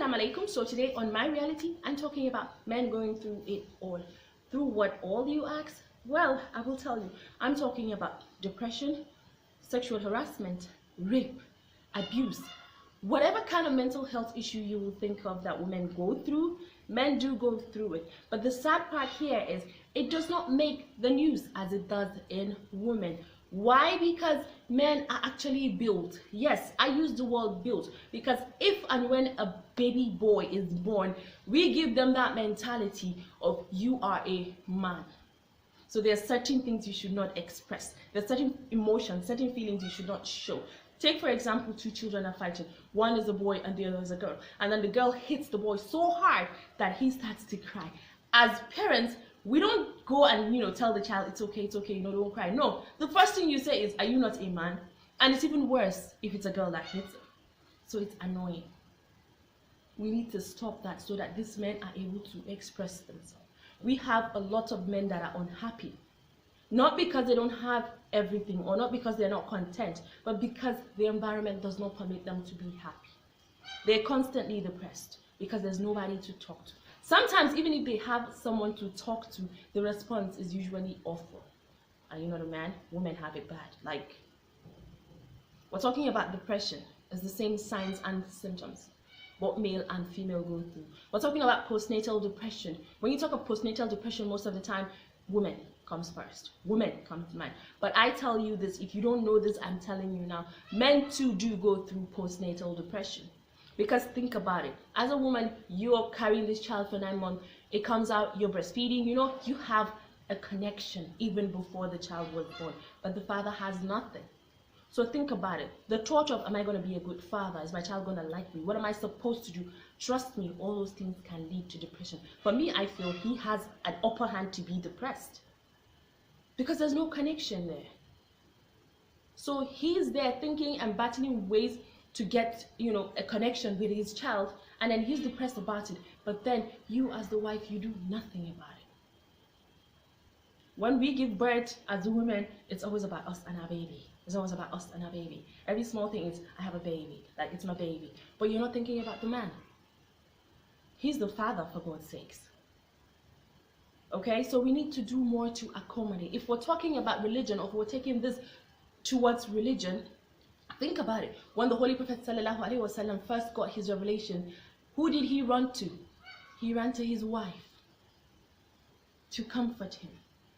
Assalamu alaikum. So today on My Reality, I'm talking about men going through it all. Through what all, you ask? Well, I will tell you. I'm talking about depression, sexual harassment, rape, abuse, whatever kind of mental health issue you will think of that women go through, men do go through it. But the sad part here is it does not make the news as it does in women. Why? Because men are actually built. Yes, I use the word built because if and when a baby boy is born, we give them that mentality of you are a man. So there are certain things you should not express. There are certain emotions, certain feelings you should not show. Take, for example, two children are fighting. One is a boy and the other is a girl. And then the girl hits the boy so hard that he starts to cry. As parents, we don't go and, tell the child, it's okay, don't cry. No, the first thing you say is, are you not a man? And it's even worse if it's a girl that hits him. So it's annoying. We need to stop that so that these men are able to express themselves. We have a lot of men that are unhappy. Not because they don't have everything or not because they're not content, but because the environment does not permit them to be happy. They're constantly depressed because there's nobody to talk to. Sometimes even if they have someone to talk to, the response is usually awful. And you know the man, women have it bad. Like, we're talking about depression. It's the same signs and symptoms both male and female go through. We're talking about postnatal depression. When you talk of postnatal depression, most of the time, women comes first. Women come to mind. But I tell you this, if you don't know this, I'm telling you now, men too do go through postnatal depression. Because think about it, as a woman, you're carrying this child for 9 months, it comes out, you're breastfeeding, you have a connection even before the child was born, but the father has nothing. So think about it, the thought of, am I going to be a good father? Is my child going to like me? What am I supposed to do? Trust me, all those things can lead to depression. For me, I feel he has an upper hand to be depressed because there's no connection there. So he's there thinking and battling ways to get, a connection with his child, and then he's depressed about it. But then you as the wife, you do nothing about it. When we give birth as a woman, it's always about us and our baby. It's always about us and our baby. Every small thing is, I have a baby, like it's my baby. But you're not thinking about the man. He's the father, for God's sakes. Okay, so we need to do more to accommodate. If we're talking about religion, or if we're taking this towards religion, think about it. When the Holy Prophet ﷺ first got his revelation, who did he run to? He ran to his wife to comfort him,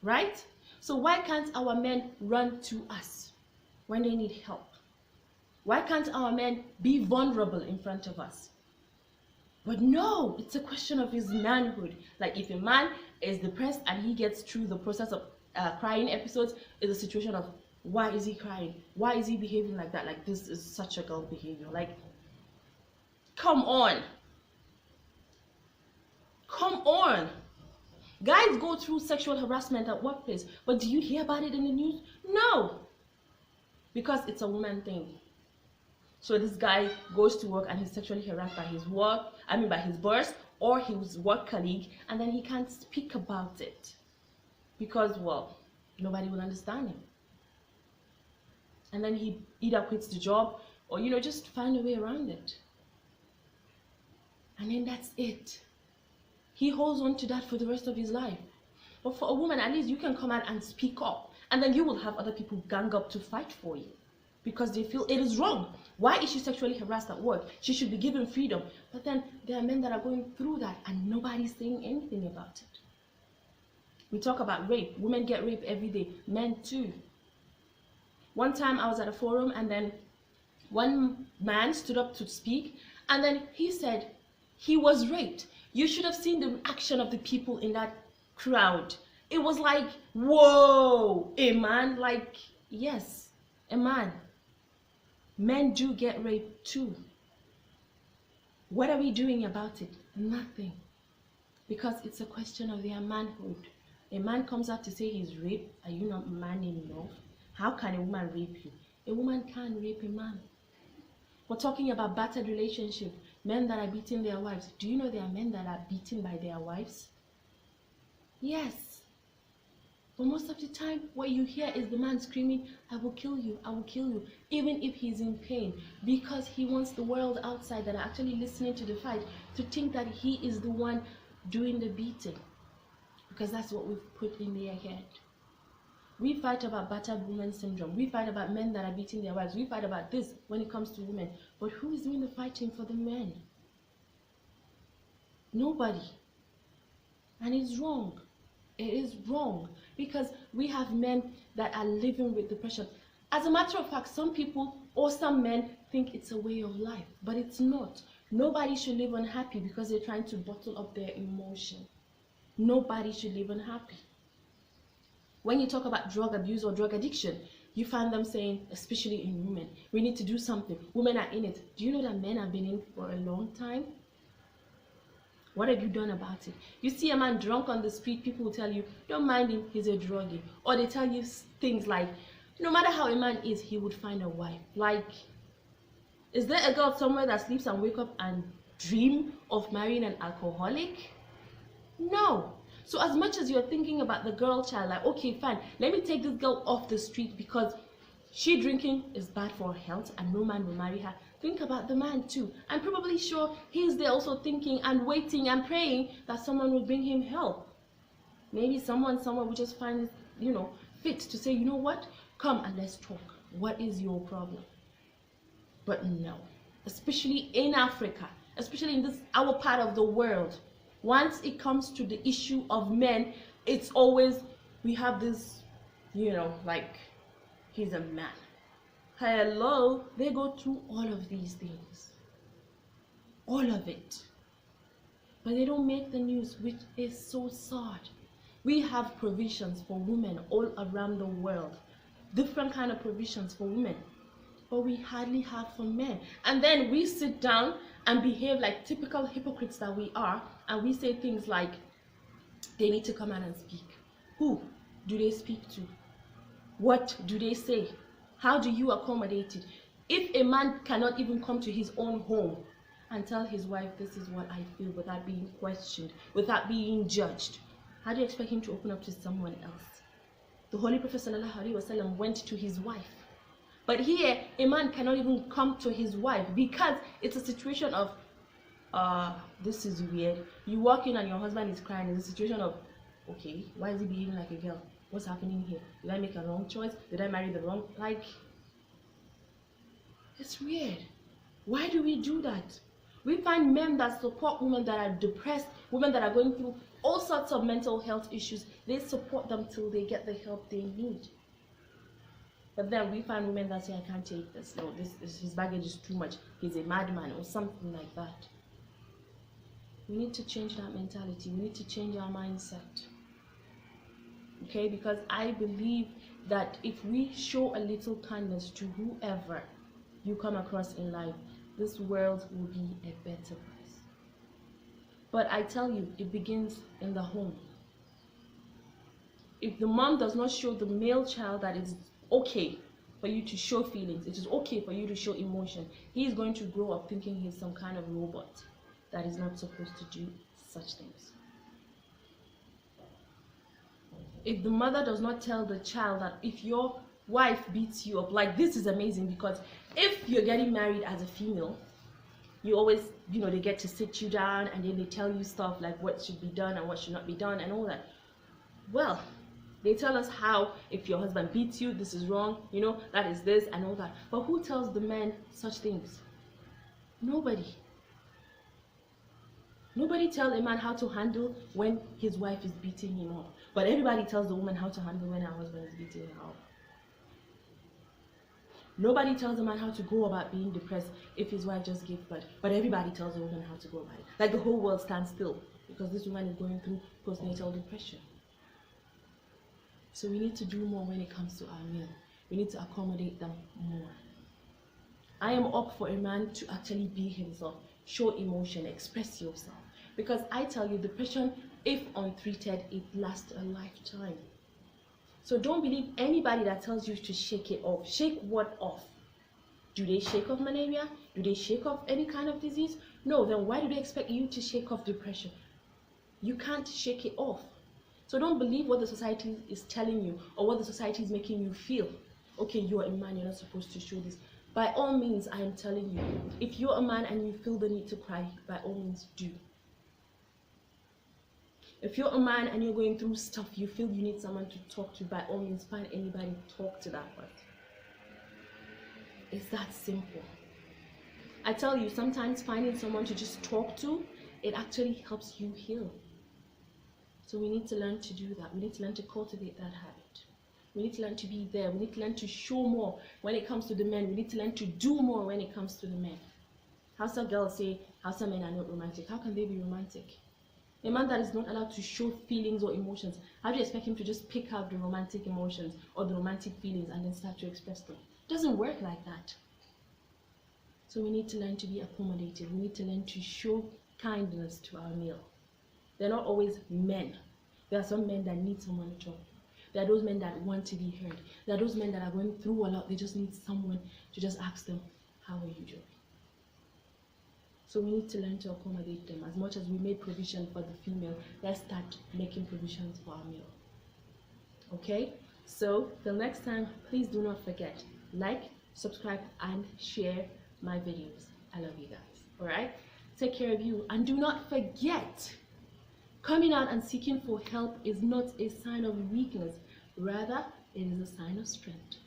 right? So why can't our men run to us when they need help? Why can't our men be vulnerable in front of us? But no, it's a question of his manhood. Like if a man is depressed and he gets through the process of crying episodes, it's a situation of, why is he crying? Why is he behaving like that? Like, this is such a girl behavior. Like, come on. Come on. Guys go through sexual harassment at workplace, but do you hear about it in the news? No. Because it's a woman thing. So this guy goes to work and he's sexually harassed by his boss or his work colleague, and then he can't speak about it because, well, nobody will understand him. And then he either quits the job or, just find a way around it. And then that's it. He holds on to that for the rest of his life. But for a woman, at least you can come out and speak up. And then you will have other people gang up to fight for you because they feel it is wrong. Why is she sexually harassed at work? She should be given freedom. But then there are men that are going through that and nobody's saying anything about it. We talk about rape. Women get raped every day. Men too. One time I was at a forum and then one man stood up to speak and then he said he was raped. You should have seen the reaction of the people in that crowd. It was like, whoa, a man? Like, yes, a man. Men do get raped too. What are we doing about it? Nothing. Because it's a question of their manhood. A man comes out to say he's raped. Are you not man enough? How can a woman rape you? A woman can't rape a man. We're talking about battered relationship. Men that are beating their wives. Do you know there are men that are beaten by their wives? Yes. But most of the time, what you hear is the man screaming, I will kill you, I will kill you, even if he's in pain, because he wants the world outside that are actually listening to the fight to think that he is the one doing the beating, because that's what we've put in their head. We fight about battered woman syndrome. We fight about men that are beating their wives. We fight about this when it comes to women. But who is doing the fighting for the men? Nobody. And it's wrong. It is wrong, because we have men that are living with depression. As a matter of fact, some people or some men think it's a way of life, but it's not. Nobody should live unhappy because they're trying to bottle up their emotion. Nobody should live unhappy. When you talk about drug abuse or drug addiction, you find them saying, especially in women, we need to do something. Women are in it. Do you know that men have been in for a long time? What have you done about it? You see a man drunk on the street, people will tell you, don't mind him, he's a druggie. Or they tell you things like, no matter how a man is, he would find a wife. Like, is there a girl somewhere that sleeps and wake up and dream of marrying an alcoholic? No. So as much as you're thinking about the girl child, like, okay, fine, let me take this girl off the street because she drinking is bad for her health and no man will marry her. Think about the man too. I'm probably sure he's there also thinking and waiting and praying that someone will bring him help. Maybe someone somewhere will just find it, fit to say, you know what? Come and let's talk. What is your problem? But no, especially in Africa, especially in this our part of the world, once it comes to the issue of men, it's always, we have this, like, he's a man. Hello, they go through all of these things. All of it. But they don't make the news, which is so sad. We have provisions for women all around the world. Different kind of provisions for women. But we hardly have for men. And then we sit down and behave like typical hypocrites that we are. And we say things like, they need to come out and speak. Who do they speak to? What do they say? How do you accommodate it? If a man cannot even come to his own home and tell his wife, this is what I feel, without being questioned, without being judged, how do you expect him to open up to someone else? The Holy Prophet ﷺ went to his wife. But here, a man cannot even come to his wife because it's a situation of, this is weird. You walk in and your husband is crying. It's a situation of, okay, why is he behaving like a girl? What's happening here? Did I make a wrong choice? Did I marry the wrong? Like, it's weird. Why do we do that? We find men that support women that are depressed, women that are going through all sorts of mental health issues. They support them till they get the help they need. But then we find women that say, I can't take this. No, his baggage is too much. He's a madman or something like that. We need to change that mentality. We need to change our mindset. Okay, because I believe that if we show a little kindness to whoever you come across in life, this world will be a better place. But I tell you, it begins in the home. If the mom does not show the male child that it's okay for you to show feelings, it is okay for you to show emotion, he is going to grow up thinking he's some kind of robot that is not supposed to do such things. If the mother does not tell the child that if your wife beats you up, like, this is amazing, because if you're getting married as a female, you always, they get to sit you down and then they tell you stuff like what should be done and what should not be done and all that. Well, they tell us how if your husband beats you, this is wrong, that is this and all that. But who tells the men such things? Nobody. Nobody tells a man how to handle when his wife is beating him up. But everybody tells the woman how to handle when her husband is beating her up. Nobody tells a man how to go about being depressed if his wife just gave birth. But everybody tells the woman how to go about it. Like the whole world stands still because this woman is going through postnatal depression. So we need to do more when it comes to our men. We need to accommodate them more. I am up for a man to actually be himself, show emotion, express yourself. Because I tell you, depression, if untreated, it lasts a lifetime. So don't believe anybody that tells you to shake it off. Shake what off? Do they shake off malaria? Do they shake off any kind of disease? No, then why do they expect you to shake off depression? You can't shake it off. So don't believe what the society is telling you or what the society is making you feel. Okay, you're a man, you're not supposed to show this. By all means, I am telling you, if you're a man and you feel the need to cry, by all means do. If you're a man and you're going through stuff, you feel you need someone to talk to, by all means, find anybody, talk to that person. It's that simple. I tell you, sometimes finding someone to just talk to, it actually helps you heal. So we need to learn to do that. We need to learn to cultivate that habit. We need to learn to be there. We need to learn to show more when it comes to the men. We need to learn to do more when it comes to the men. Hausa girls say Hausa men are not romantic. How can they be romantic? A man that is not allowed to show feelings or emotions, how do you expect him to just pick out the romantic emotions or the romantic feelings and then start to express them? It doesn't work like that. So we need to learn to be accommodative. We need to learn to show kindness to our male. They're not always men. There are some men that need someone to talk to. There are those men that want to be heard. There are those men that are going through a lot. They just need someone to just ask them, how are you doing? So we need to learn to accommodate them. As much as we made provision for the female, let's start making provisions for our male. Okay? So till next time, please do not forget, like, subscribe, and share my videos. I love you guys. Alright? Take care of you. And do not forget, coming out and seeking for help is not a sign of weakness. Rather, it is a sign of strength.